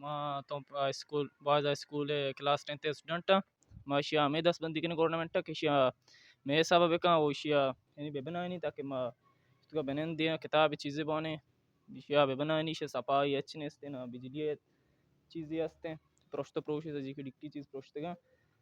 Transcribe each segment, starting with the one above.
Ma tom school was a school class 10th student ma shia me 10 bandi kin government ke shia me sabab ka o shia yani bebanani ताकि ma इसका बहन दिया किताब चीज़ें बने shia bebanani she sapai अच्छने ste na बिजली चीज़ें हस्ते prosto proshi जी की डिक्की चीज़ prosto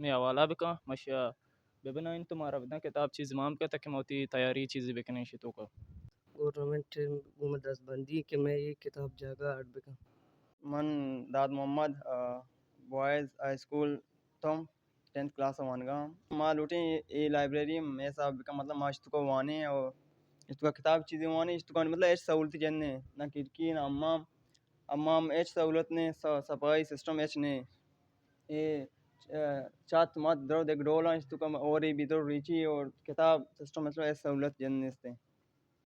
में हवाला बिका मशिया बेबना इन तुम्हारा बना किताब चीज़ माम का तक मोती तैयारी चीज़ें बिकने shi तो का गवर्नमेंट में 10 बंदी कि मैं ये किताब जगह आठ बिका मन दाद मोहम्मद बॉयज़ हाई स्कूल तुम 10th क्लास वानगा माँ लूटे ये लाइब्रेरी में साहब का मतलब माश तो को वाने और इसका किताब चीज़ें वाने इसका मतलब ऐसे सहूलत जन्ने ना खिड़की ना अम्माम अम्माम ऐसे सहूलत ने सफाई सिस्टम ऐसे ने ये चात मत दरो देख डोला इसका और ये भी तो रीची और किताब सिस्टम मतलब ऐसे सहूलत जन्ने इसते